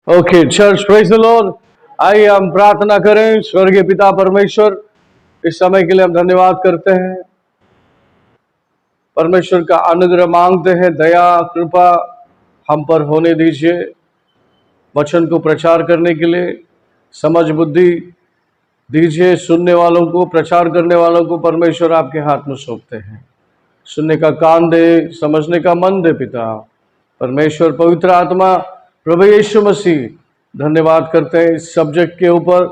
Okay church, praise the Lord. आइए हम प्रार्थना करें। स्वर्गीय पिता परमेश्वर, इस समय के लिए हम धन्यवाद करते हैं। परमेश्वर का अनुग्रह मांगते हैं, दया कृपा हम पर होने दीजिए। वचन को प्रचार करने के लिए समझ बुद्धि दीजिए। सुनने वालों को, प्रचार करने वालों को परमेश्वर आपके हाथ में सौंपते हैं। सुनने का कान दे, समझने का मन दे पिता परमेश्वर। पवित्र आत्मा, प्रभु यीशु मसीह, धन्यवाद करते हैं। इस सब्जेक्ट के ऊपर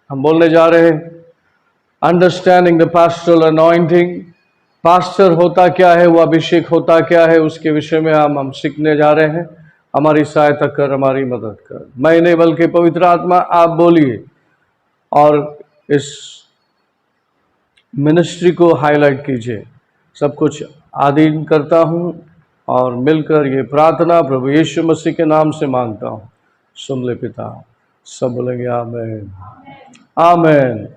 हम बोलने जा रहे हैं, understanding the pastoral anointing. Pastor होता क्या है, वो अभिषेक होता क्या है, उसके विषय में हम सीखने जा रहे हैं। हमारी सहायता कर, हमारी मदद कर। मैं नहीं बल्कि पवित्र आत्मा, आप बोलिए और इस मिनिस्ट्री को हाईलाइट कीजिए। सब कुछ आधीन करता हूँ और मिलकर ये प्रार्थना प्रभु यीशु मसीह के नाम से मांगता हूँ। सुन ले पिता। सब बोलेंगे amen, amen.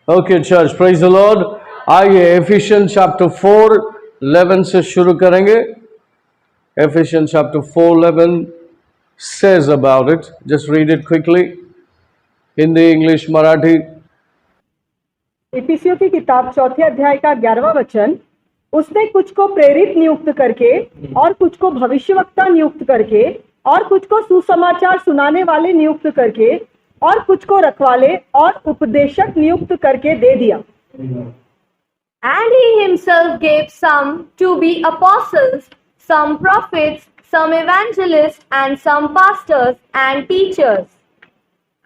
Okay church, praise the Lord. आइए एफिशियंस चैप्टर 4:11 से शुरू करेंगे। Ephesians chapter 4:11 says about it. Just read it quickly. Hindi, English, Marathi. इफिसियों की किताब 4 अध्याय का 11वां वचन। उसने कुछ को प्रेरित नियुक्त करके, और कुछ को भविष्यवक्ता नियुक्त करके, और कुछ को सुसमाचार सुनाने वाले नियुक्त करके, और कुछ को रखवाले और उपदेशक नियुक्त करके दे दिया। And he himself gave some to be apostles, some prophets, some evangelists, and some pastors and teachers.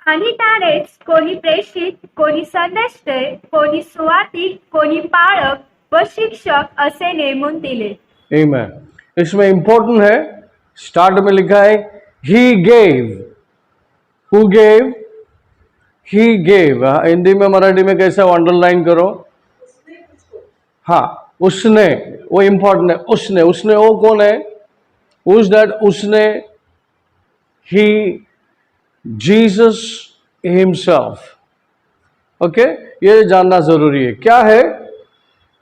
आणि त्यानेच कोणी प्रेषित, कोणी संदेष्टे, कोणी सुवार्तिक, कोणी पाळक व शिक्षक असे नेमून दिले। Amen. इसमें इंपॉर्टेंट है, स्टार्ट में लिखा है he gave. Who gave? He gave. Hindi में, मराठी में कैसे अंडरलाइन करो? हाँ, उसने, वो इंपॉर्टेंट है। उसने वो कौन है? Who's that? उसने, he, Jesus himself. ओके, ये जानना जरूरी है। क्या है?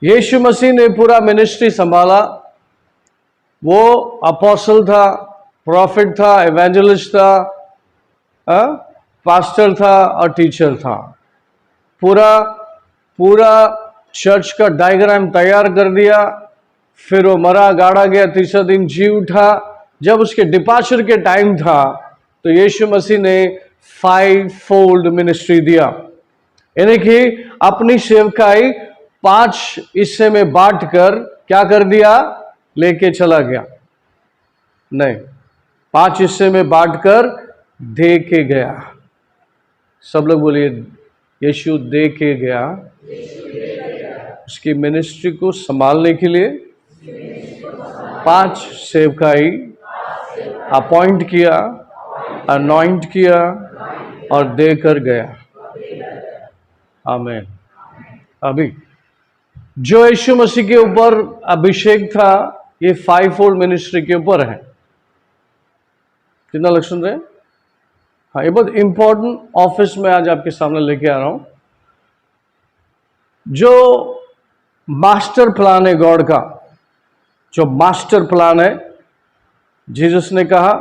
यीशु मसीह ने पूरा मिनिस्ट्री संभाला। वो अपोस्टल था, प्रॉफिट था, एवेंजलिस्ट था, पास्टर था और टीचर था। पूरा चर्च का डायग्राम तैयार कर दिया। फिर वो मरा, गाड़ा गया, तीसरा दिन जी उठा। जब उसके डिपार्चर के टाइम था तो यीशु मसीह ने 5-fold मिनिस्ट्री दिया, यानी कि अपनी सेवकाई 5 हिस्से में बांटकर क्या कर दिया? लेके चला गया। नहीं, 5 हिस्से में बांटकर दे के गया। सब लोग बोलिए, यीशु दे के गया। उसकी मिनिस्ट्री को संभालने के लिए 5 सेवकाई अपॉइंट किया, अनॉइंट किया और देकर गया। आमीन। अभी जो यीशु मसीह के ऊपर अभिषेक था, ये 5-fold मिनिस्ट्री के ऊपर है। कितना लोग सुन रहे हैं? हाँ, ये बहुत इंपॉर्टेंट ऑफिस में आज आपके सामने लेके आ रहा हूं। जो मास्टर प्लान है गॉड का, जो मास्टर प्लान है, जीसस ने कहा,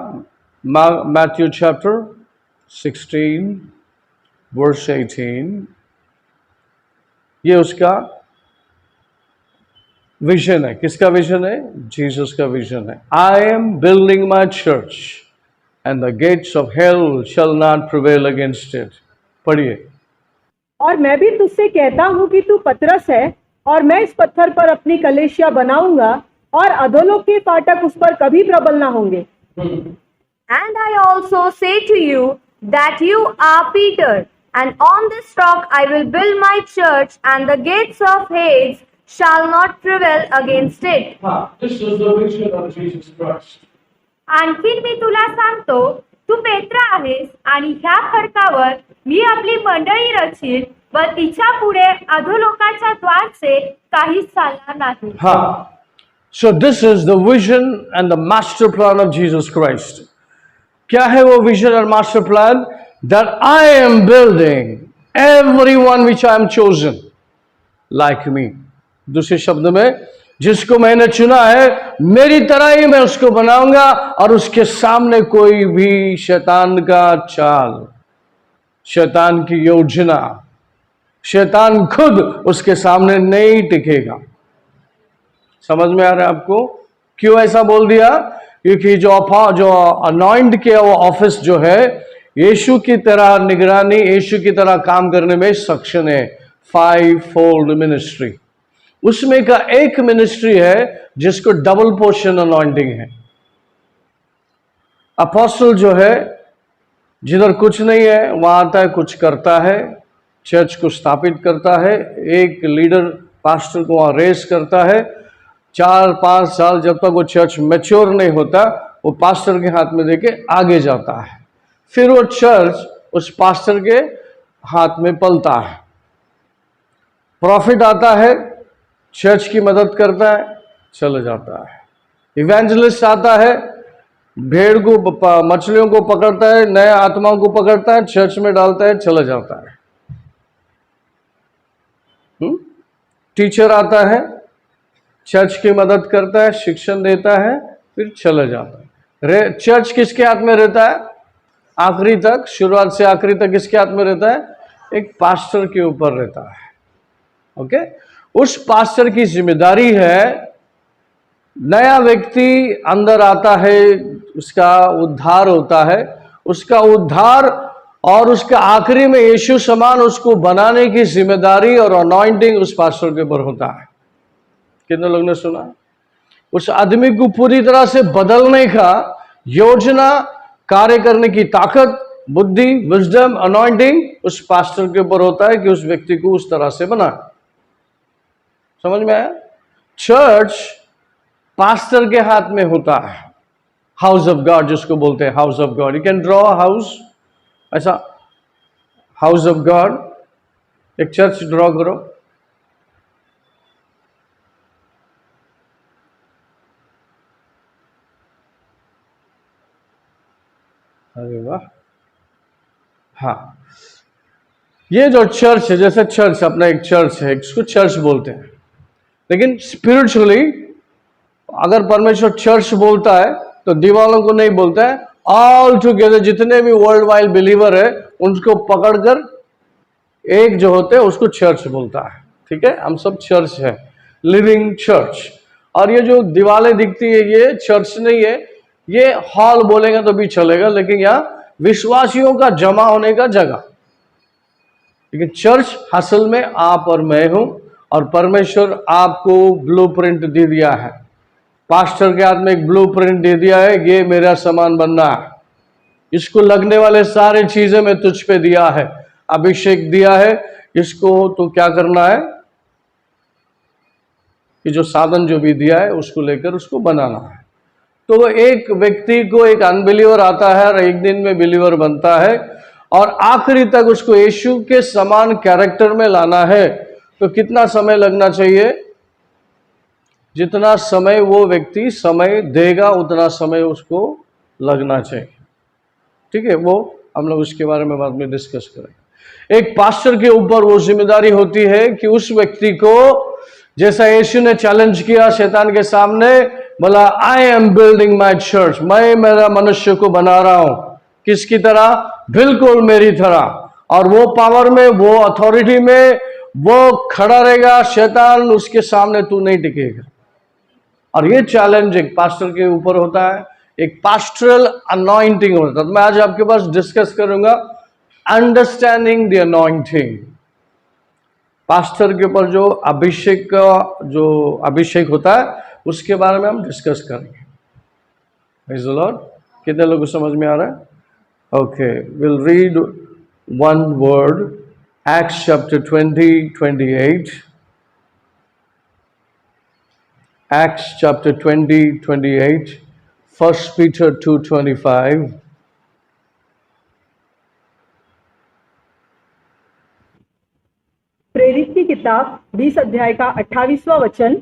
मैथ्यू चैप्टर 16 वर्स 18, ये उसका विजन है। किसका विजन है? जीसस का विजन है। I am building my church and the gates of hell shall not prevail against it. पढ़िए। और मैं भी तुझसे कहता हूँ कि तू पतरस है, और मैं इस पत्थर पर अपनी कलीसिया बनाऊंगा, और अधोलोक के फाटक उस पर कभी प्रबल ना होंगे। And I also say to you that you are Peter, and on this rock I will build my church, and the gates of Hades shall not prevail against it. This is the vision of Jesus Christ. आणखीन मी तुला सांगतो, तू पेत्र आहेस, आणि ह्या खडकावर मी आपली मंडळी रचीन, व तिच्या पुढे अधोलोकाच्या द्वारचे काहीच चालणार नाही। हाँ, so this is the vision and the master plan of Jesus Christ. क्या है वो विजन और master plan? That I am building everyone which I am chosen like me. दूसरे शब्द में, जिसको मैंने चुना है मेरी तरह ही मैं उसको बनाऊंगा, और उसके सामने कोई भी शैतान का चाल, शैतान की योजना, शैतान खुद उसके सामने नहीं टिकेगा। समझ में आ रहा है आपको क्यों ऐसा बोल दिया? क्योंकि जो अनॉइंट किया वो ऑफिस जो है, यीशु की तरह निगरानी, यीशु की तरह काम करने में सक्षम है। 5-fold मिनिस्ट्री, उसमें का एक मिनिस्ट्री है जिसको डबल पोर्शन अनॉइंटिंग है। अपोस्टल जो है, जिधर कुछ नहीं है वहां आता है, कुछ करता है, चर्च को स्थापित करता है, एक लीडर पास्टर को वहां रेस करता है। 4-5 साल जब तक वो चर्च मैच्योर नहीं होता, वो पास्टर के हाथ में देके आगे जाता है, फिर वो चर्च उस पास्टर के हाथ में पलता है। प्रॉफिट आता है, चर्च की मदद करता है, चला जाता है। इवेंजलिस्ट आता है, भेड़ को, मछलियों को पकड़ता है, नए आत्माओं को पकड़ता है, चर्च में डालता है, चला जाता है। टीचर आता है, चर्च की मदद करता है, शिक्षण देता है, फिर चला जाता है। चर्च किसके हाथ में रहता है? आखिरी तक, शुरुआत से आखिरी तक किसके हाथ में रहता है? एक पास्टर के ऊपर रहता है। ओके, उस पास्टर की जिम्मेदारी है, नया व्यक्ति अंदर आता है, उसका उद्धार होता है, उसका उद्धार और उसका आखिरी में यीशु समान उसको बनाने की जिम्मेदारी और अनॉइंटिंग उस पास्टर के ऊपर होता है। कितने लोग ने सुना? उस आदमी को पूरी तरह से बदलने का योजना, कार्य करने की ताकत, बुद्धि, विजडम, अनॉइंटिंग उस पास्टर के ऊपर होता है कि उस व्यक्ति को उस तरह से बनाए। समझ में आया? चर्च पास्टर के हाथ में होता है। हाउस ऑफ गॉड जिसको बोलते हैं, house of God. You can draw house, ऐसा हाउस ऑफ गॉड, एक चर्च ड्रॉ करो। अरे वाह, हाँ, ये जो चर्च है, जैसे चर्च अपना एक चर्च है, इसको चर्च बोलते हैं, लेकिन स्पिरिचुअली अगर परमेश्वर चर्च बोलता है तो दीवालों को नहीं बोलता है, ऑल टुगेदर जितने भी वर्ल्ड वाइड बिलीवर है उनको पकड़कर एक जो होते हैं उसको चर्च बोलता है। ठीक है, हम सब चर्च है, लिविंग चर्च। और ये जो दीवारें दिखती है ये चर्च नहीं है, ये हॉल बोलेगा तो भी चलेगा, लेकिन यहाँ विश्वासियों का जमा होने का जगह। लेकिन चर्च असल में आप और मैं हूं, और परमेश्वर आपको ब्लूप्रिंट दे दिया है, पास्टर के हाथ में एक ब्लूप्रिंट दे दिया है, ये मेरा सामान बनना है, इसको लगने वाले सारे चीजें मैं तुझ पे दिया है, अभिषेक दिया है, इसको तो क्या करना है कि जो साधन जो भी दिया है उसको लेकर उसको बनाना है। तो एक व्यक्ति को एक अनबिलीवर आता है और एक दिन में बिलीवर बनता है, और आखिरी तक उसको यीशु के समान कैरेक्टर में लाना है, तो कितना समय लगना चाहिए? जितना समय वो व्यक्ति समय देगा उतना समय उसको लगना चाहिए। ठीक है, वो हम लोग उसके बारे में बाद में डिस्कस करेंगे। एक पास्टर के ऊपर वो जिम्मेदारी होती है कि उस व्यक्ति को, जैसा यीशु ने चैलेंज किया शैतान के सामने, बोला I am building my church, मैं मेरा मनुष्य को बना रहा हूं, किसकी तरह? बिल्कुल मेरी तरह। और वो पावर में, वो अथॉरिटी में वो खड़ा रहेगा, शैतान उसके सामने तू नहीं टिकेगा। और ये चैलेंज एक पास्टर के ऊपर होता है, एक पास्टरल अनॉइंटिंग होता है। तो मैं आज आपके पास डिस्कस करूंगा अंडरस्टैंडिंग द अनॉइंटिंग। पास्टर के ऊपर जो अभिषेक का जो अभिषेक होता है उसके बारे में हम डिस्कस करेंगे। Praise the Lord. कितने लोगों को समझ में आ रहा है? Okay, will read one word, acts chapter 20:28। Acts chapter 20:28, 1 Peter 2:25. प्रेरित की किताब 20 अध्याय का 28वां वचन,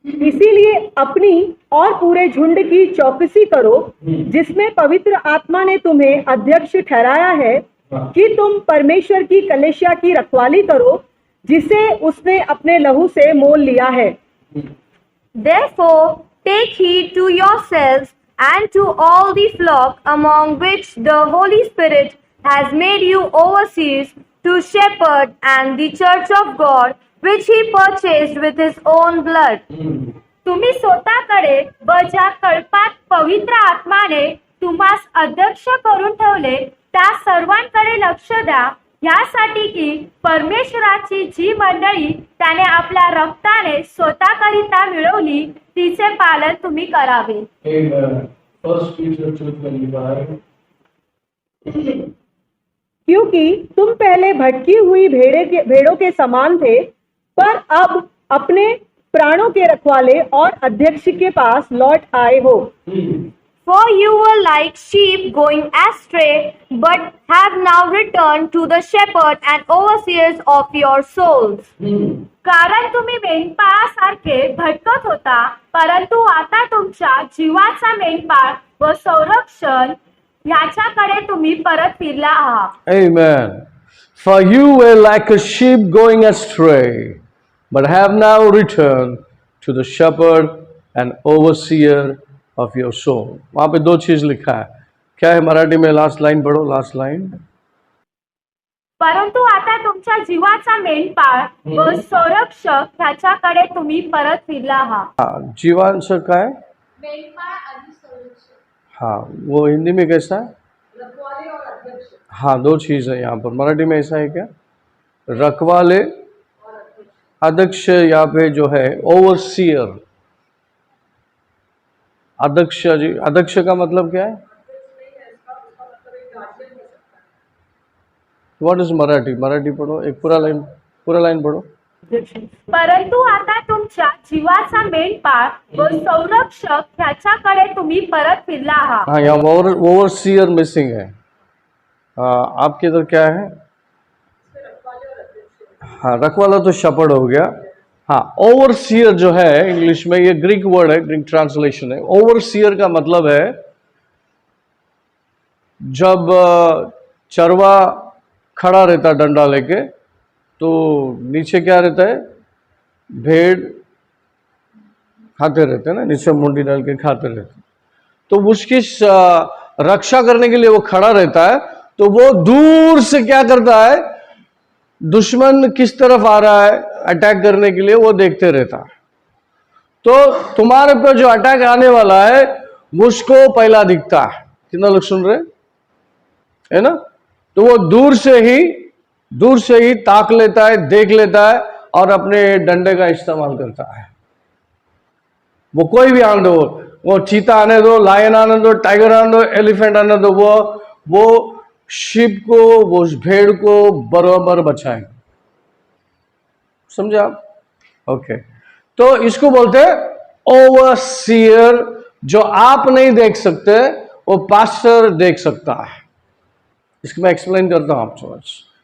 इसीलिए अपनी और पूरे झुंड की चौकसी करो, जिसमें पवित्र आत्मा ने तुम्हें अध्यक्ष ठहराया है, कि तुम परमेश्वर की कलीसिया की रखवाली करो, जिसे उसने अपने लहू से मोल लिया है। Therefore, take heed to yourselves and to all the flock among which the Holy Spirit has made you overseers to shepherd and the church of God, which he purchased with his own blood. तुम्ही स्वतःकडे व ज्या कळपात पवित्र आत्माने तुम्हास अध्यक्ष करून ठेवले त्या सर्वांकडे लक्ष द्या, ह्यासाठी की परमेश्वराची जी मंडळी त्याने आपल्या रक्ताने स्वतःकरिता मिळवली तिचे पालन तुम्ही करावे. Amen. 1 Peter 2:25. क्योंकि तुम पहले भटकी हुई भेड़ों के समान थे, पर अब अपने प्राणों के रखवाले और अध्यक्ष के पास लौट आए हो. For you were like sheep going astray, but have now returned to the shepherd and overseers of your souls. कारण तुम्ही मेंढपाळासारखे भटकत होता, परंतु आता तुमच्या जीवाचा मेंढपाळ व संरक्षण ह्याच्याकडे तुम्ही परत फिरला आहात. Amen. For you were like a sheep going astray, but have now returned to the shepherd and overseer of your soul. वहाँ पे दो चीज लिखा है. क्या है मराठी में? लास्ट लाइन पढ़ो, लास्ट लाइन. परंतु आता तुमच्या जीवाचा मेंढपाळ व संरक्षक ह्याच्याकडे तुम्ही परत फिरला आहात. हाँ, जीवांश का है. हाँ, वो हिंदी में कैसा है? हाँ, दो चीज है यहाँ पर. मराठी में ऐसा है क्या? रखवाले, अध्यक्ष. यहाँ पे जो है ओवरसीयर. अध्यक्ष जी, अध्यक्ष का मतलब क्या है? What is Marathi? मराठी पढ़ो, एक पूरा लाइन पढ़ो. परंतु आता तुमच्या जीवाचा मेंढपाळ व संरक्षक ह्याच्याकडे तुम्ही परत फिरला आहात. हाँ, यहाँ ओवरसीयर मिसिंग है. आपके इधर क्या है? हाँ, रखवाला तो शपड़ हो गया. हाँ, ओवरसीयर जो है इंग्लिश में, ये ग्रीक वर्ड है, ग्रीक ट्रांसलेशन है. ओवरसीयर का मतलब है जब चरवा खड़ा रहता डंडा लेके, तो नीचे क्या रहता है? भेड़ खाते रहते हैं ना, नीचे मुंडी डाल के खाते रहते. तो उसकी रक्षा करने के लिए वो खड़ा रहता है. तो वो दूर से क्या करता है? दुश्मन किस तरफ आ रहा है अटैक करने के लिए, वो देखते रहता है. तो तुम्हारे पे जो अटैक आने वाला है उसको पहला दिखता है. कितना लोग सुन रहे है ना? तो वो दूर से ही ताक लेता है, देख लेता है और अपने डंडे का इस्तेमाल करता है. वो कोई भी आने दो, वो चीता आने दो, लायन आने दो, टाइगर आने दो, एलिफेंट आने दो, वो शिप को, वो भेड़ को बराबर बचाएंगे. समझे आप? ओके. तो इसको बोलते हैं ओवरसीयर. जो आप नहीं देख सकते वो पास्टर देख सकता है. इसको मैं एक्सप्लेन करता हूं आपको.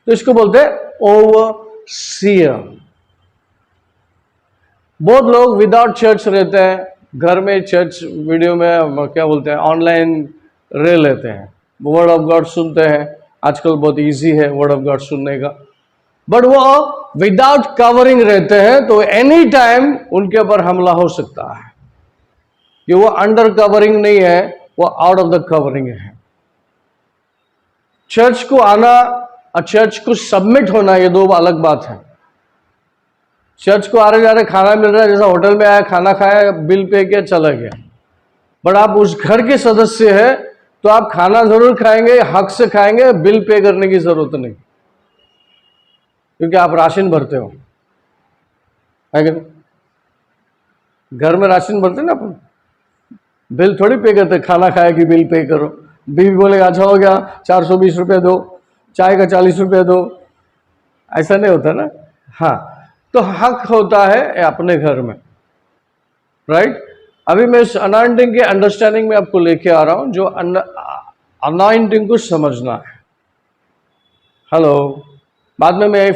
तो इसको बोलते हैं ओवरसीयर. बहुत लोग विदाउट चर्च रहते हैं, घर में चर्च वीडियो में क्या बोलते हैं, ऑनलाइन रह लेते हैं, वर्ड ऑफ गॉड सुनते हैं. आजकल बहुत इजी है वर्ड ऑफ गॉड सुनने का. बट वो विदाउट कवरिंग रहते हैं, तो एनी टाइम उनके ऊपर हमला हो सकता है. कि वो अंडर कवरिंग नहीं है, वो आउट ऑफ द कवरिंग है. चर्च को आना और चर्च को सबमिट होना, ये दो अलग बात है. चर्च को आ रहे जा रहे खाना मिल रहा है, जैसा होटल में आया, खाना खाया, बिल पे किया, चला गया. बट आप उस घर के सदस्य हैं, तो आप खाना जरूर खाएंगे, हक से खाएंगे, बिल पे करने की जरूरत नहीं, क्योंकि आप राशन भरते हो. है कि नहीं? घर में राशन भरते ना अपन, बिल थोड़ी पे करते. खाना खाए कि बिल पे करो. बीवी बोलेगा अच्छा हो गया, 420 रुपये दो, चाय का 40 रुपये दो. ऐसा नहीं होता ना. हाँ, तो हक होता है अपने घर में. राइट. अभी मैं इस अनॉइंटिंग के अंडरस्टैंडिंग में आपको लेके आ रहा हूं, जो अनॉइंटिंग को समझना है. हेलो. बाद में मैं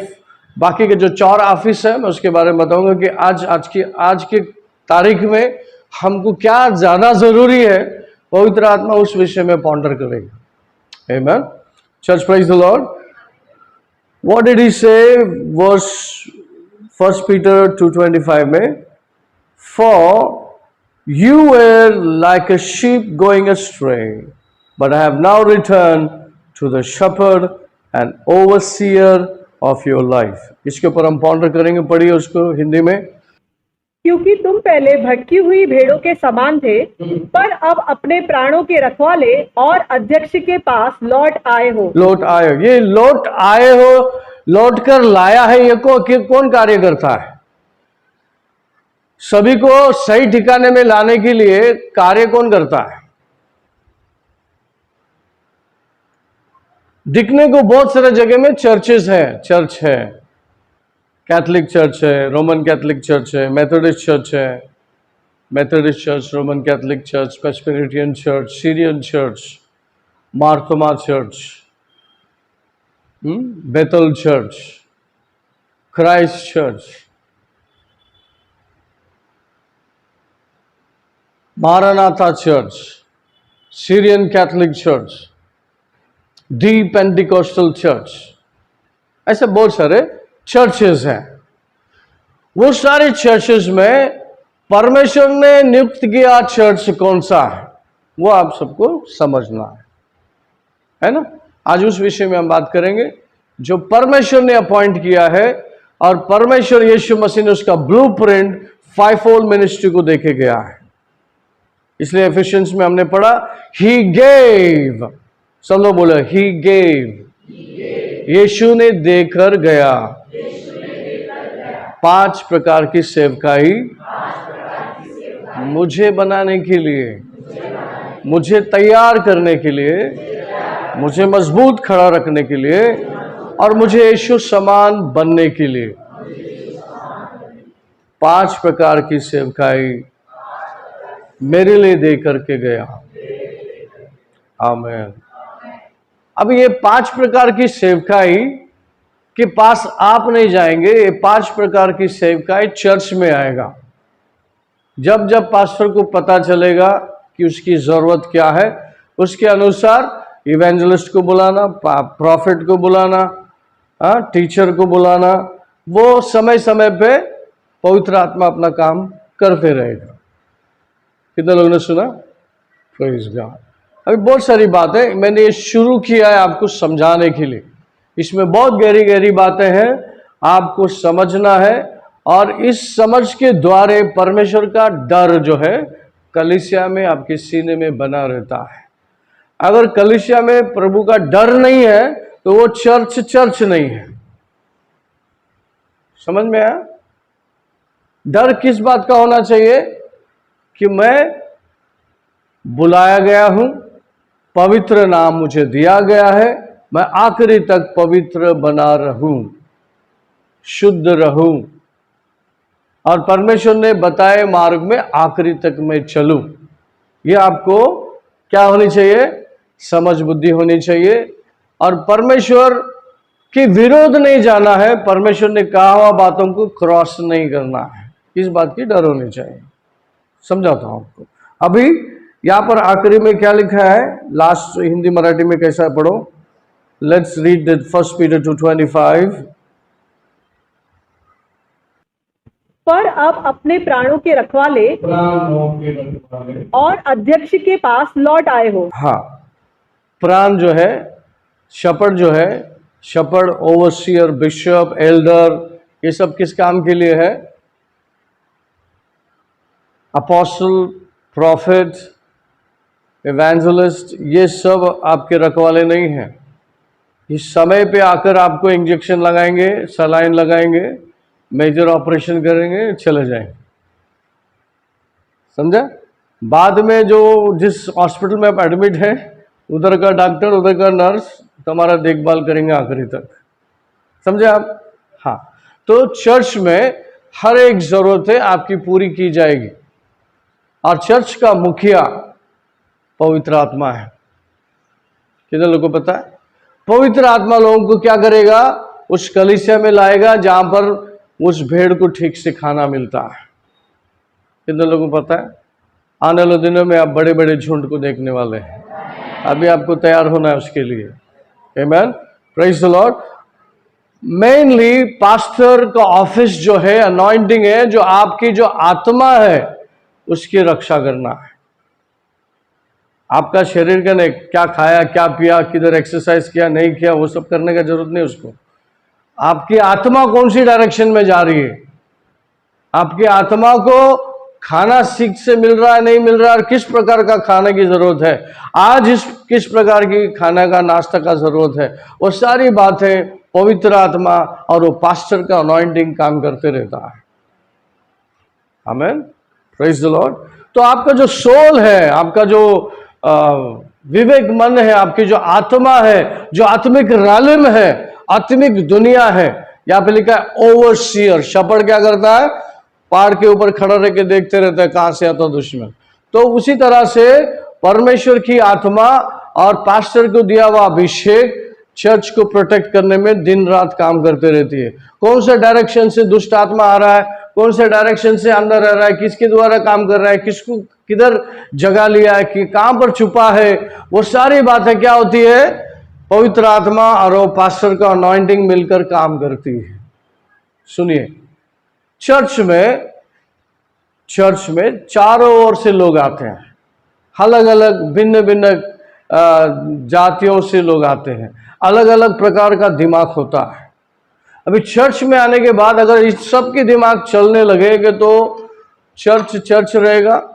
बाकी के जो 4 ऑफिस है मैं उसके बारे में बताऊंगा कि आज की तारीख में हमको क्या ज्यादा जरूरी है. पवित्र आत्मा उस विषय में पॉन्डर करेगा. Amen. Church, praise the Lord. What did he say? Verse 1 Peter 2:25 में, For you were like a sheep going astray, but I have now returned to the shepherd and overseer of your life. इसके ऊपर हम ponder करेंगे, पढ़िए उसको हिंदी में। क्योंकि तुम पहले भटकी हुई भेड़ों के समान थे, पर अब अपने प्राणों के रखवाले और अध्यक्ष के पास लौट आए हो। लौट आए हो, ये लौट आए हो, लौट कर लाया है, ये कौन कार्य करता है? सभी को सही ठिकाने में लाने के लिए कार्य कौन करता है? दिखने को बहुत सारे जगह में चर्चेस हैं, चर्च है, कैथोलिक चर्च है, रोमन कैथोलिक चर्च है, मेथोडिस्ट चर्च है, Methodist church, Roman Catholic church, Presbyterian church, Syrian church, Marthoma church, Bethel church, Christ church, Maranatha church, Syrian Catholic church, the Pentecostal church, ऐसे बहुत सारे churches हैं। वो सारे चर्चेस में परमेश्वर ने नियुक्त किया चर्च कौन सा है, वो आप सबको समझना है ना। आज उस विषय में हम बात करेंगे जो परमेश्वर ने अपॉइंट किया है, और परमेश्वर यीशु मसीह ने उसका ब्लूप्रिंट 5-fold मिनिस्ट्री को देके गया है। इसलिए एफिशिएंस में हमने पढ़ा ही गेव, सब लोग बोले ही गेव, यीशु ने देकर गया 5 प्रकार की सेवकाई मुझे बनाने के लिए, मुझे तैयार करने के लिए, मुझे मजबूत खड़ा रखने के लिए, और मुझे यीशु समान बनने के लिए 5 प्रकार की सेवकाई मेरे लिए दे करके गया। आमीन। अब ये 5 प्रकार की सेवकाई के पास आप नहीं जाएंगे, ये 5 प्रकार की सेवकाई चर्च में आएगा। जब जब पास्टर को पता चलेगा कि उसकी जरूरत क्या है, उसके अनुसार इवेंजलिस्ट को बुलाना, प्रॉफिट को बुलाना, टीचर को बुलाना, वो समय समय पे पवित्र आत्मा अपना काम करते रहेगा। कितने लोगों ने सुना? Praise God. अभी बहुत सारी बातें मैंने ये शुरू किया है आपको समझाने के लिए। इसमें बहुत गहरी गहरी बातें हैं, आपको समझना है, और इस समझ के द्वारा परमेश्वर का डर जो है कलीसिया में आपके सीने में बना रहता है। अगर कलीसिया में प्रभु का डर नहीं है तो वो चर्च नहीं है। समझ में आया? डर किस बात का होना चाहिए? कि मैं बुलाया गया हूं, पवित्र नाम मुझे दिया गया है, मैं आखिरी तक पवित्र बना रहूं, शुद्ध रहूं, और परमेश्वर ने बताए मार्ग में आखिरी तक मैं चलूं। ये आपको क्या होनी चाहिए? समझ बुद्धि होनी चाहिए। और परमेश्वर के विरोध नहीं जाना है, परमेश्वर ने कहा हुआ बातों को क्रॉस नहीं करना है, इस बात की डर होनी चाहिए। समझाता हूं आपको। अभी यहां पर आखिरी में क्या लिखा है, लास्ट हिंदी मराठी में कैसा है पढ़ो। Let's read the 1 Peter 2:25। पर अब अपने प्राणों के रखवाले और अध्यक्ष के पास लौट आए हो। हाँ, प्राण जो है, शपथ जो है, शपथ, ओवरसियर, बिशप, एल्डर, ये सब किस काम के लिए है? अपोस्टल, प्रॉफिट, इवेंजलिस्ट, ये सब आपके रखवाले नहीं हैं। इस समय पे आकर आपको इंजेक्शन लगाएंगे, सलाइन लगाएंगे, मेजर ऑपरेशन करेंगे, चले जाएंगे। समझा? बाद में जो जिस हॉस्पिटल में आप एडमिट है, उधर का डॉक्टर, उधर का नर्स तुम्हारा देखभाल करेंगे आखिरी तक। समझे आप? हाँ। तो चर्च में हर एक जरूरत है आपकी पूरी की जाएगी, और चर्च का मुखिया पवित्र आत्मा है। कितने लोगों को पता है? पवित्र आत्मा लोगों को क्या करेगा? उस कलीसिया में लाएगा जहां पर उस भेड़ को ठीक से खाना मिलता है। कितने लोगों को पता है? आने वाले दिनों में आप बड़े बड़े झुंड को देखने वाले हैं। अभी आपको तैयार होना है उसके लिए। आमीन, praise the Lord. Mainly pastor का ऑफिस जो है, अनॉइंटिंग है, जो आपकी जो आत्मा है उसकी रक्षा करना है। आपका शरीर का नहीं, क्या खाया, क्या पिया, किधर एक्सरसाइज किया, नहीं किया, वो सब करने का जरूरत नहीं उसको। आपकी आत्मा कौन सी डायरेक्शन में जा रही है, आपकी आत्मा को खाना ठीक से मिल रहा है, नहीं मिल रहा है, और किस प्रकार का खाने की जरूरत है, आज किस प्रकार की खाने का, नाश्ता का जरूरत है, वो सारी बातें पवित्र आत्मा और वो पास्टर का अनॉइंटिंग काम करते रहता है। आमीन, प्रेज द लॉर्ड। तो आपका जो सोल है, आपका जो विवेक मन है, आपकी जो आत्मा है, जो आत्मिक रालिम है, आत्मिक दुनिया है, यहाँ पे लिखा है ओवरसीयर। शपड़ क्या करता है, पहाड़ के ऊपर खड़ा रह के देखते रहता है कहां से आता दुश्मन। तो उसी तरह से परमेश्वर की आत्मा और पास्टर को दिया हुआ अभिषेक चर्च को प्रोटेक्ट करने में दिन रात काम करते रहती है। कौन से डायरेक्शन से दुष्ट आत्मा आ रहा है, कौन से डायरेक्शन से अंदर रह रहा है, किसके द्वारा काम कर रहा है, किसको किधर जगह लिया है, कि कहां पर छुपा है, वो सारी बातें क्या होती है, पवित्र आत्मा और वो पास्टर का अनॉइंटिंग मिलकर काम करती है। सुनिए, चर्च में चारों ओर से लोग आते हैं, अलग अलग भिन्न भिन्न जातियों से लोग आते हैं, अलग अलग प्रकार का दिमाग होता है। अभी चर्च में आने के बाद अगर इस सब के दिमाग चलने लगेगा तो चर्च रहेगा।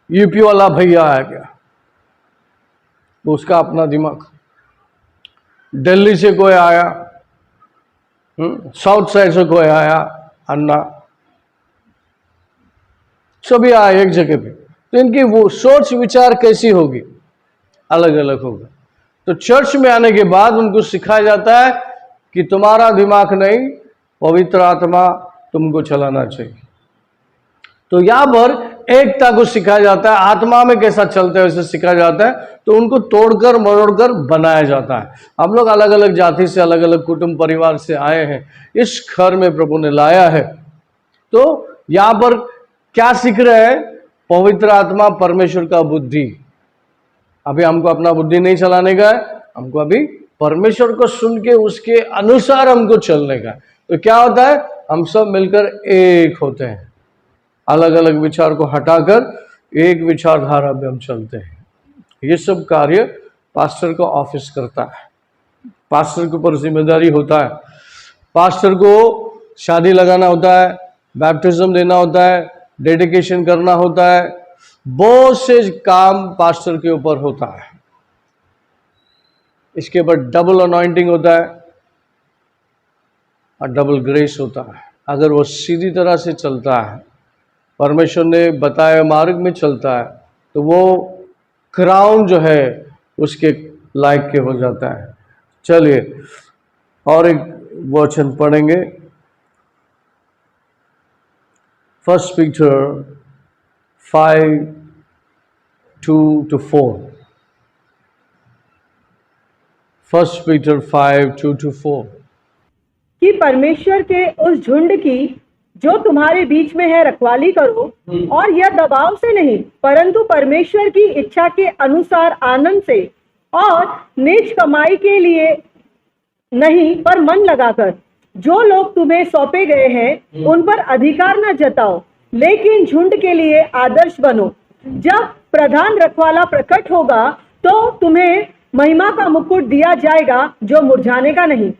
यूपी वाला भैया आया क्या, उसका अपना दिमाग, दिल्ली से कोई आया, साउथ साइड से कोई आया, अन्ना, सभी आए एक जगह पे, तो इनकी वो सोच विचार कैसी होगी, अलग अलग होगा। तो चर्च में आने के बाद उनको सिखाया जाता है कि तुम्हारा दिमाग नहीं, पवित्र आत्मा तुमको चलाना चाहिए। तो यहां पर एकता को सिखाया जाता है, आत्मा में कैसा चलता है वैसे सिखाया जाता है। तो उनको तोड़कर मरोड़कर बनाया जाता है। हम लोग अलग अलग जाति से, अलग अलग कुटुंब परिवार से आए हैं, इस घर में प्रभु ने लाया है। तो यहां पर क्या सीख रहे हैं, पवित्र आत्मा, परमेश्वर का बुद्धि। अभी हमको अपना बुद्धि नहीं चलाने का है, हमको अभी परमेश्वर को सुन के उसके अनुसार हमको चलने का है। तो क्या होता है, हम सब मिलकर एक होते हैं, अलग अलग विचार को हटाकर एक विचारधारा में हम चलते हैं। ये सब कार्य पास्टर का ऑफिस करता है, पास्टर के ऊपर जिम्मेदारी होता है। पास्टर को शादी लगाना होता है, बैप्टिज्म देना होता है, डेडिकेशन करना होता है, बहुत से काम पास्टर के ऊपर होता है। इसके ऊपर डबल अनॉइंटिंग होता है और डबल ग्रेस होता है। अगर वो सीधी तरह से चलता है, परमेश्वर ने बताए मार्ग में चलता है, तो वो क्राउन जो है उसके लायक के हो जाता है। चलिए और एक वचन पढ़ेंगे, 1 Peter 5:2-4। 1 Peter 5:2-4 कि परमेश्वर के उस झुंड की जो तुम्हारे बीच में है रखवाली करो, और यह दबाव से नहीं परंतु परमेश्वर की इच्छा के अनुसार आनंद से और निज कमाई के लिए नहीं पर मन लगाकर जो लोग तुम्हें सौंपे गए हैं उन पर अधिकार न जताओ, लेकिन झुंड के लिए आदर्श बनो। जब प्रधान रखवाला प्रकट होगा तो तुम्हें महिमा का मुकुट दिया जाएगा जो मुरझाने का नहीं।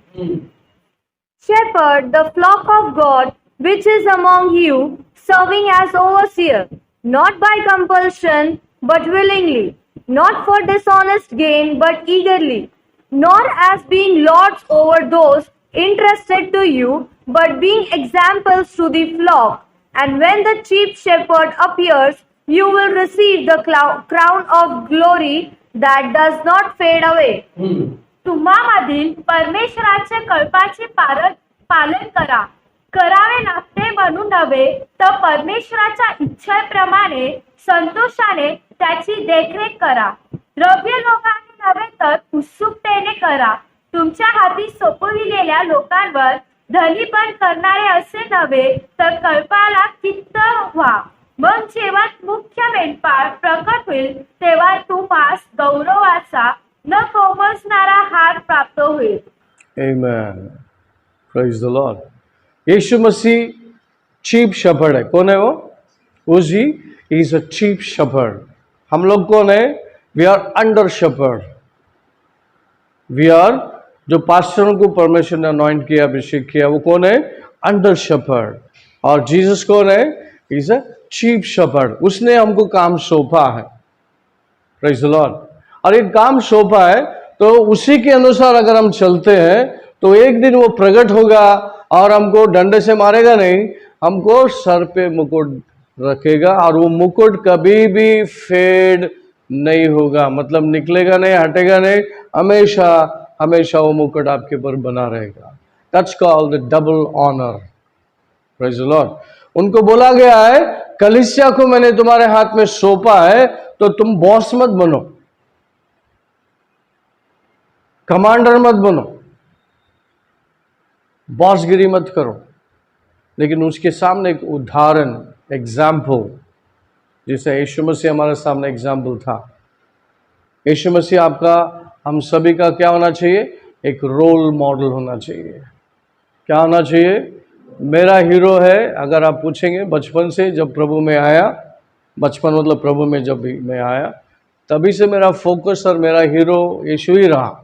Shepherd the flock of God which is among you, serving as overseer, not by compulsion, but willingly, not for dishonest gain, but eagerly, nor as being lords over those entrusted to you, but being examples to the flock. And when the chief shepherd appears, you will receive the crown of glory that does not fade away. तुम्हामधील परमेश्वराच्या कल्पाचे पालन करा, करावे लागते म्हणून नव्हे, तर परमेश्वराच्या इच्छेप्रमाणे संतोषाने त्याची देखरेख करा, द्रव्य लोकांनी नव्हे तर उत्सुकतेने करा, तुमच्या हाती सोपविलेल्या लोकांवर धनीपण करणारे असे नव्हे, तर कल्पाला कित्त व्हा। मग जेव्हा मुख्य मेंढपाळ प्रकट होईल तेव्हा तुम्हास गौरवाचा न कोमसणारा हात प्राप्त होईल. Amen. Praise the Lord. Yishu Masih chief shepherd है. कौन है वो he is a chief shepherd. हम लोग कौन है? We are under shepherd. We are जो पास्टरों को परमेश्वर ने अनॉइंट किया, अभिषेक किया, वो कौन है? Under shepherd. और जीसस कौन है? Is a chief shepherd. उसने हमको काम सौंपा है. Praise the Lord. और एक काम सौंपा है तो उसी के अनुसार अगर हम चलते हैं तो एक दिन वो प्रकट होगा और हमको डंडे से मारेगा नहीं, हमको सर पे मुकुट रखेगा और वो मुकुट कभी भी फेड नहीं होगा, मतलब निकलेगा नहीं, हटेगा नहीं, हमेशा हमेशा वो मुकुट आपके ऊपर बना रहेगा. That's called the double honour. Praise the Lord. उनको बोला गया है कलीसिया को मैंने तुम्हारे हाथ में सौंपा है तो तुम बॉस मत बनो, कमांडर मत बनो, बॉसगिरी मत करो, लेकिन उसके सामने एक उदाहरण, एग्जाम्पल, जैसे यीशु मसीह हमारे सामने एग्जाम्पल था. यीशु मसीह आपका, हम सभी का क्या होना चाहिए? एक रोल मॉडल होना चाहिए. क्या होना चाहिए? मेरा हीरो है, अगर आप पूछेंगे बचपन से जब प्रभु में आया, बचपन मतलब प्रभु में जब भी मैं आया, तभी से मेरा फोकस और मेरा हीरो यीशु ही रहा.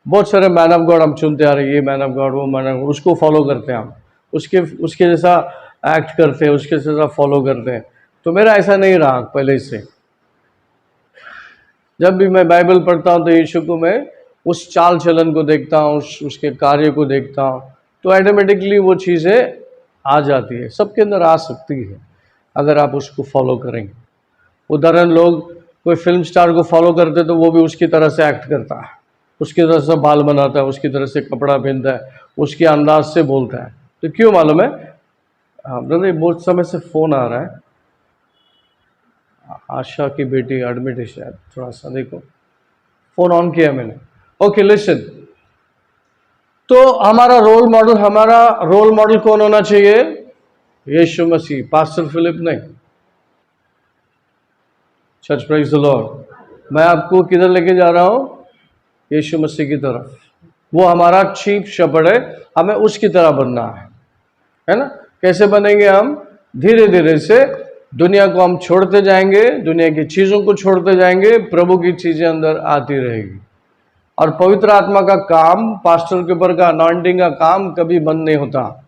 बहुत सारे मैन ऑफ गॉड हम चुनते आ रहे, ये मैन ऑफ गॉड, वो मैन ऑफ गॉड, उसको फॉलो करते हैं हम, उसके जैसा एक्ट करते हैं, उसके जैसा फॉलो करते हैं. तो मेरा ऐसा नहीं रहा पहले से. जब भी मैं बाइबल पढ़ता हूँ तो यीशु को मैं उस चाल चलन को देखता हूँ, उसके कार्य को देखता हूँ, तो ऑटोमेटिकली वो चीज़ें आ जाती है, सबके अंदर आ सकती है अगर आप उसको फॉलो करेंगे. उदाहरण, लोग कोई फिल्म स्टार को फॉलो करते तो वो भी उसकी तरह से एक्ट करता है, उसकी तरह से बाल बनाता है, उसकी तरह से कपड़ा पहनता है, उसके अंदाज से बोलता है. तो क्यों मालूम है? हाँ ब्रदर, बहुत समय से फ़ोन आ रहा है, आशा की बेटी एडमिट है शायद, थोड़ा सा देखो, फ़ोन ऑन किया मैंने. Okay listen. तो हमारा रोल मॉडल कौन होना चाहिए? यीशु मसीह, पास्टर फिलिप नहीं. Church, praise the Lord. मैं आपको किधर लेके जा रहा हूं? यीशु मसीह की तरफ. वो हमारा चीफ शेपर्ड है, हमें उसकी तरह बनना है ना? कैसे बनेंगे हम? धीरे धीरे से दुनिया को हम छोड़ते जाएंगे, दुनिया की चीज़ों को छोड़ते जाएंगे, प्रभु की चीज़ें अंदर आती रहेगी. और पवित्र आत्मा का काम, पास्टर के ऊपर का अनॉइंटिंग का काम कभी बंद नहीं होता.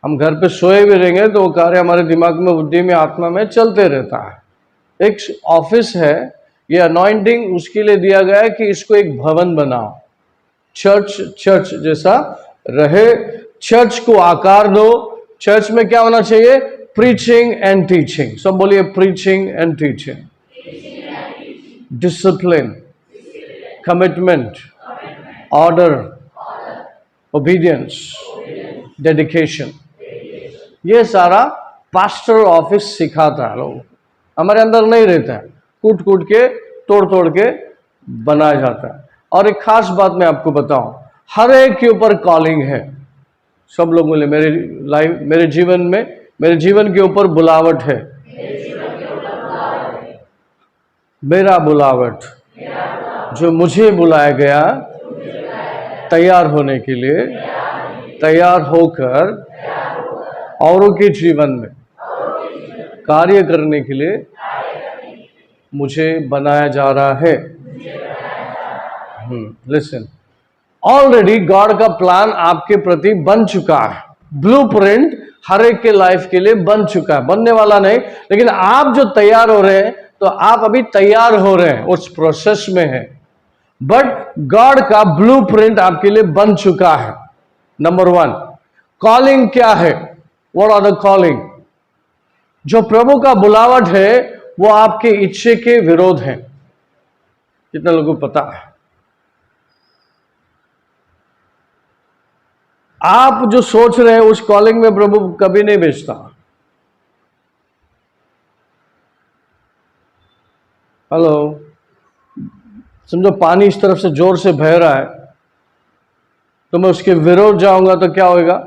हम घर पे सोए भी रहेंगे तो वो कार्य हमारे दिमाग में, बुद्धि में, आत्मा में चलते रहता है. एक ऑफिस है, ये अनॉइंटिंग उसके लिए दिया गया है कि इसको एक भवन बनाओ, चर्च जैसा रहे, चर्च को आकार दो. चर्च में क्या होना चाहिए? Preaching and teaching. सब बोलिए, preaching and teaching. Discipline, commitment, order, obedience, dedication, ये सारा पास्टर ऑफिस सिखाता है. लोग हमारे अंदर नहीं रहता है, कूट कूट के, तोड़ तोड़ के बनाया जाता है. और एक खास बात मैं आपको बताऊं, हर एक के ऊपर कॉलिंग है. सब लोग बोले मेरे जीवन के ऊपर बुलावट है. मेरा बुलावट, जो मुझे बुलाया गया तैयार होने के लिए, तैयार होकर औरों के जीवन में कार्य करने के लिए मुझे बनाया जा रहा है. लिसन, ऑलरेडी गॉड का प्लान आपके प्रति बन चुका है. ब्लूप्रिंट हर एक के लाइफ के लिए बन चुका है, बनने वाला नहीं. लेकिन आप जो तैयार हो रहे हैं, तो आप अभी तैयार हो रहे हैं, उस प्रोसेस में है. बट गॉड का ब्लूप्रिंट आपके लिए बन चुका है. नंबर 1, कॉलिंग क्या है? What are the calling? जो प्रभु का बुलावट है वो आपके इच्छे के विरोध है. कितने लोगों को पता है? आप जो सोच रहे हैं उस कॉलिंग में प्रभु कभी नहीं भेजता. हेलो, समझो पानी इस तरफ से जोर से बह रहा है, तो मैं उसके विरोध जाऊंगा तो क्या होगा?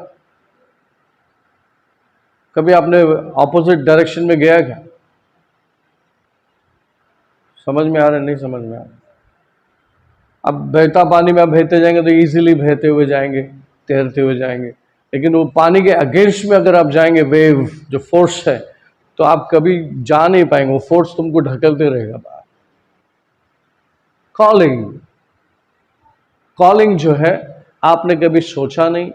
कभी आपने ऑपोजिट डायरेक्शन में गया क्या? समझ में आ रहा है? नहीं समझ में आ रहा? अब बहता पानी में आप बहते जाएंगे तो इजीली बहते हुए जाएंगे, तैरते हुए जाएंगे, लेकिन वो पानी के अगेंस्ट में अगर आप जाएंगे, वेव जो फोर्स है, तो आप कभी जा नहीं पाएंगे, वो फोर्स तुमको ढकेलते रहेगा बाहर। कॉलिंग, कॉलिंग जो है आपने कभी सोचा नहीं,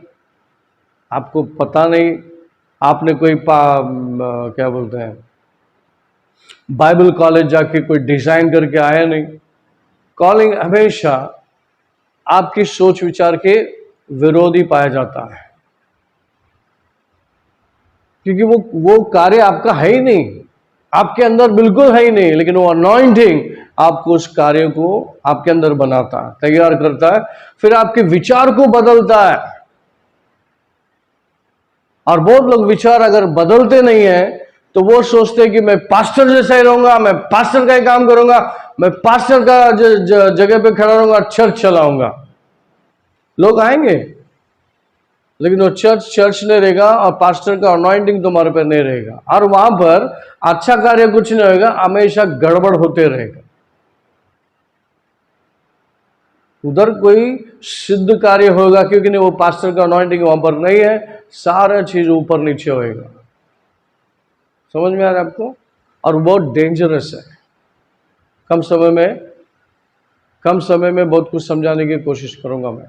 आपको पता नहीं, आपने कोई क्या बोलते हैं बाइबल कॉलेज जाके कोई डिजाइन करके आया नहीं। कॉलिंग हमेशा आपकी सोच विचार के विरोधी पाया जाता है, क्योंकि वो कार्य आपका है ही नहीं, आपके अंदर बिल्कुल है ही नहीं, लेकिन वो अनॉइंटिंग आपको उस कार्य को आपके अंदर बनाता है, तैयार करता है, फिर आपके विचार को बदलता है। और बहुत लोग विचार अगर बदलते नहीं है तो वो सोचते हैं कि मैं पास्टर जैसा ही रहूंगा, मैं पास्टर का ही काम करूंगा, मैं पास्टर का जगह पे खड़ा रहूंगा, चर्च चलाऊंगा। लोग आएंगे लेकिन वो चर्च नहीं रहेगा और पास्टर का अनॉइंटिंग तुम्हारे पे नहीं रहेगा, और वहां पर अच्छा कार्य कुछ नहीं होगा, हमेशा गड़बड़ होते रहेगा। उधर कोई सिद्ध कार्य होगा क्योंकि नहीं, वो पास्टर का अनॉइंटिंग वहां पर नहीं है, सारा चीज ऊपर नीचे होएगा। समझ में आ रहा है आपको? और बहुत डेंजरस है। कम समय में बहुत कुछ समझाने की कोशिश करूंगा मैं,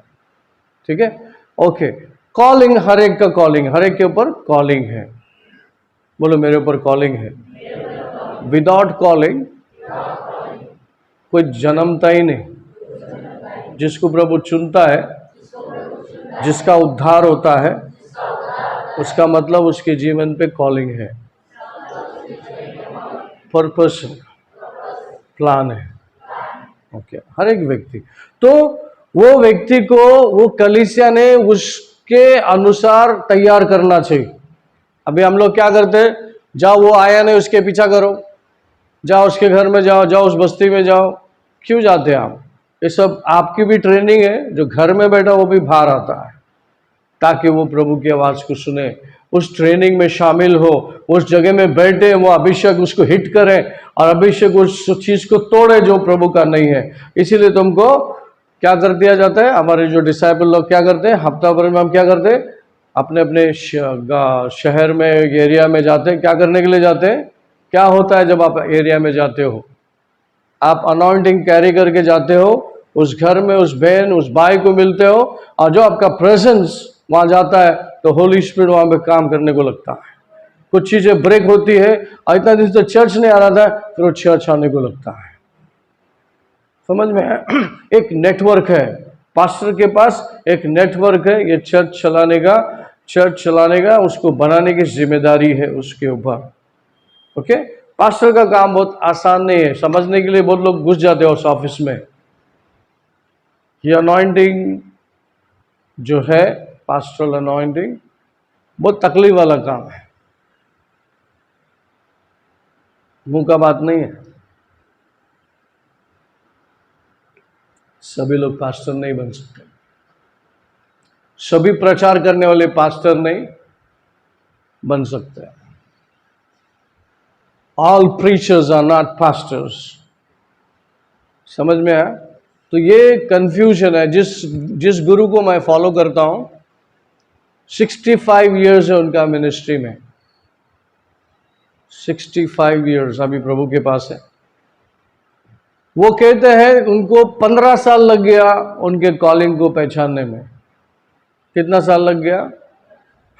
ठीक है? ओके, कॉलिंग, हर एक का कॉलिंग, हर एक के ऊपर कॉलिंग है। बोलो मेरे ऊपर कॉलिंग है। विदाउट कॉलिंग कोई जन्मता ही नहीं। जिसको प्रभु चुनता है, जिसका उद्धार होता है, उसका मतलब उसके जीवन पे कॉलिंग है, पर्पस, प्लान है। ओके, हर एक व्यक्ति, तो वो व्यक्ति को वो कलीसिया ने उसके अनुसार तैयार करना चाहिए। अभी हम लोग क्या करते हैं, जाओ वो आया नहीं उसके पीछा करो, जाओ उसके घर में जाओ, जाओ उस बस्ती में जाओ। क्यों जाते हैं आप? ये सब आपकी भी ट्रेनिंग है, जो घर में बैठा वो भी बाहर आता है ताकि वो प्रभु की आवाज को सुने, उस ट्रेनिंग में शामिल हो, उस जगह में बैठे, वो अभिषेक उसको हिट करे और अभिषेक उस चीज को तोड़े जो प्रभु का नहीं है। इसीलिए तुमको क्या कर दिया जाता है, हमारे जो डिसाइपल लोग क्या करते हैं, हफ्ता भर में हम क्या करते हैं, अपने अपने शहर में, एरिया में जाते हैं। क्या करने के लिए जाते हैं? क्या होता है जब आप एरिया में जाते हो? आप अनॉइंटिंग कैरी करके जाते हो, उस घर में उस बहन उस भाई को मिलते हो, और जो आपका प्रेजेंस वहां जाता है तो होली स्पिरिट वहां पे काम करने को लगता है। कुछ चीजें ब्रेक होती है, और इतना दिन से चर्च नहीं आ रहा था, फिर वो चर्च आने को लगता है। समझ में है? एक नेटवर्क है, पास्टर के पास एक नेटवर्क है, ये चर्च चलाने का उसको बनाने की जिम्मेदारी है उसके ऊपर। ओके, पास्टर का काम बहुत आसान नहीं है, समझने के लिए बहुत लोग घुस जाते हैं उस ऑफिस में। ये अनॉइंटिंग जो है, पास्टरल अनॉइंटिंग, बहुत तकलीफ वाला काम है, मुंह का बात नहीं है। सभी लोग पास्टर नहीं बन सकते, सभी प्रचार करने वाले पास्टर नहीं बन सकते। All preachers are not pastors. समझ में आया? तो ये कंफ्यूजन है। जिस गुरु को मैं फॉलो करता हूं, 65 इयर्स है उनका मिनिस्ट्री में, 65 इयर्स अभी प्रभु के पास है। वो कहते हैं उनको 15 साल लग गया उनके कॉलिंग को पहचानने में। कितना साल लग गया?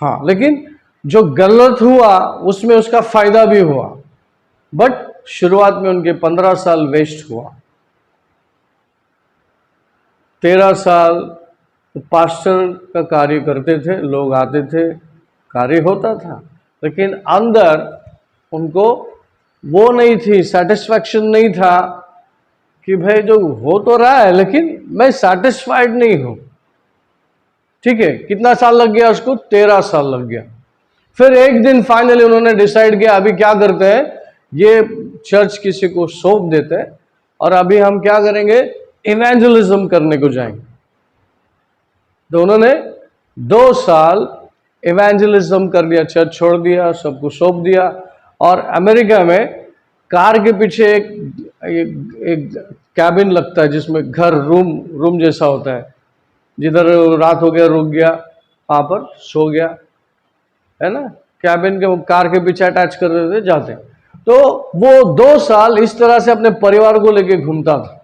हाँ, लेकिन जो गलत हुआ उसमें उसका फायदा भी हुआ, बट शुरुआत में उनके 15 साल वेस्ट हुआ। 13 साल पास्टर का कार्य करते थे, लोग आते थे, कार्य होता था, लेकिन अंदर उनको वो नहीं थी, सेटिस्फैक्शन नहीं था कि भाई जो हो तो रहा है लेकिन मैं सेटिस्फाइड नहीं हूं। ठीक है, कितना साल लग गया उसको? 13 साल लग गया। फिर एक दिन फाइनली उन्होंने डिसाइड किया अभी क्या करते हैं, ये चर्च किसी को सौंप देते हैं और अभी हम क्या करेंगे, इवेंजलिज्म करने को जाएंगे। तो उन्होंने 2 साल इवेंजलिज्म कर लिया, चर्च छोड़ दिया, सबको सौंप दिया और अमेरिका में कार के पीछे एक कैबिन लगता है जिसमें घर रूम जैसा होता है, जिधर रात हो गया रुक गया वहां पर सो गया, है ना। कैबिन के कार के पीछे अटैच कर देते थे, जाते। तो वो 2 साल इस तरह से अपने परिवार को लेके घूमता था।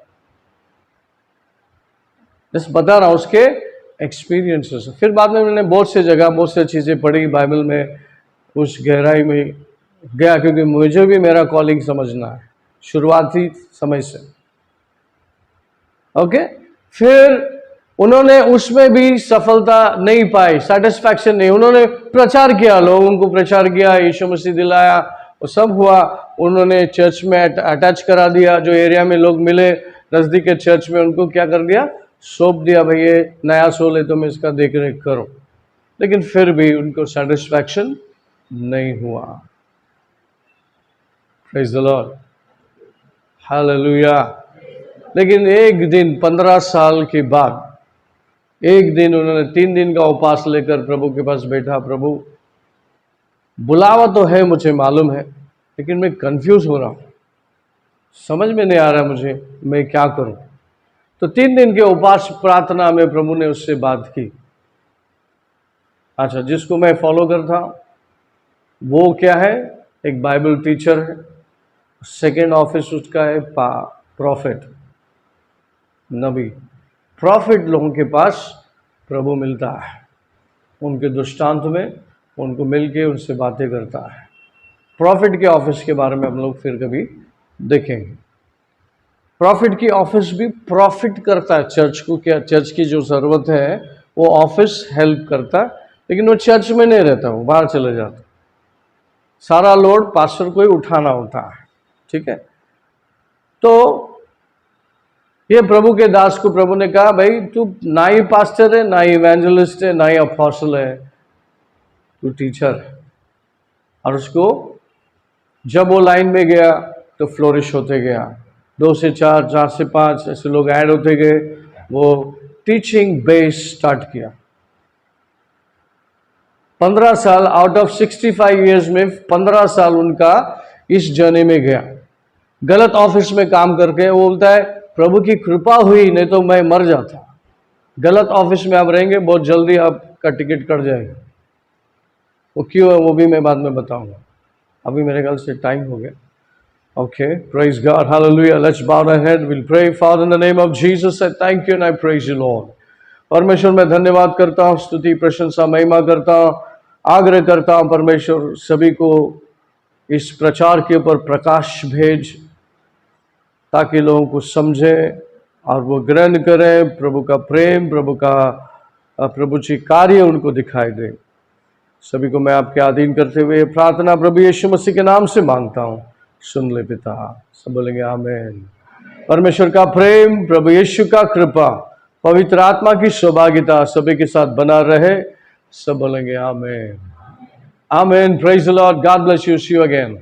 जैसे बता रहा हूं उसके एक्सपीरियंसेस। फिर बाद में मैंने बहुत से जगह बहुत से चीजें पढ़ी बाइबल में, उस गहराई में गया, क्योंकि मुझे भी मेरा कॉलिंग समझना है शुरुआती समय से। ओके, फिर उन्होंने उसमें भी सफलता नहीं पाई, सेटिस्फैक्शन नहीं। उन्होंने प्रचार किया, लोगों को प्रचार किया, यीशु मसीह दिलाया, वो सब हुआ। उन्होंने चर्च में अटैच करा दिया, जो एरिया में लोग मिले नजदीक के चर्च में, उनको क्या कर दिया, सौंप दिया, भाई ये नया सोल है तुम इसका देख रेख करो। लेकिन फिर भी उनको सेटिस्फैक्शन नहीं हुआ। Praise the Lord, hallelujah. लेकिन एक दिन 15 साल के बाद एक दिन उन्होंने 3 दिन का उपवास लेकर प्रभु के पास बैठा। प्रभु बुलावा तो है, मुझे मालूम है, लेकिन मैं कंफ्यूज हो रहा हूं, समझ में नहीं आ रहा मुझे मैं क्या करूं। तो 3 दिन के उपवास प्रार्थना में प्रभु ने उससे बात की। अच्छा, जिसको मैं फॉलो करता हूं वो क्या है, एक बाइबल टीचर है। सेकेंड ऑफिस उसका है प्रॉफिट, नबी। प्रॉफिट लोगों के पास प्रभु मिलता है, उनके दृष्टांत में उनको मिलके उनसे बातें करता है। प्रॉफिट के ऑफिस के बारे में हम लोग फिर कभी देखेंगे। प्रॉफिट की ऑफिस भी प्रॉफिट करता है चर्च को। क्या चर्च की जो ज़रूरत है वो ऑफिस हेल्प करता है, लेकिन वो चर्च में नहीं रहता, वो बाहर चले जाता। सारा लोड पास्टर को ही उठाना होता है, ठीक है। तो ये प्रभु के दास को प्रभु ने कहा, भाई तू ना ही पास्टर है, ना ही इवेंजलिस्ट है, ना ही अपोस्टल है, तू टीचर है। और उसको जब वो लाइन में गया तो फ्लोरिश होते गया। 2 से 4, 4 से 5 ऐसे लोग ऐड होते गए। वो टीचिंग बेस स्टार्ट किया। 15 साल आउट ऑफ 65 इयर्स में 15 साल उनका इस जर्नी में गया। गलत ऑफिस में काम करके वो बोलता है, प्रभु की कृपा हुई, नहीं तो मैं मर जाता। गलत ऑफिस में आप रहेंगे, बहुत जल्दी आपका टिकट कट जाएगा। वो क्यों है वो भी मैं बाद में बताऊंगा। अभी मेरे ख्याल से टाइम हो गया। Okay, praise God, hallelujah. Let's bow our head, will pray. Father in the name of Jesus, I thank you and I praise you Lord. परमेश्वर मैं धन्यवाद करता हूँ, स्तुति प्रशंसा महिमा करता हूँ, आग्रह करता हूँ परमेश्वर सभी को इस प्रचार के ऊपर प्रकाश भेज, ताकि लोगों को समझे और वो ग्रहण करें। प्रभु का प्रेम, प्रभु जी कार्य उनको दिखाई दे। सभी को मैं आपके अधीन करते हुए प्रार्थना प्रभु यीशु मसीह के नाम से मांगता हूँ, सुन ले पिता। सब बोलेंगे आमीन। परमेश्वर का प्रेम, प्रभु यीशु का कृपा, पवित्र आत्मा की सौभाग्यता सभी के साथ बना रहे। सब बोलेंगे आमीन, आमीन। Praise the Lord, God bless you, see you again.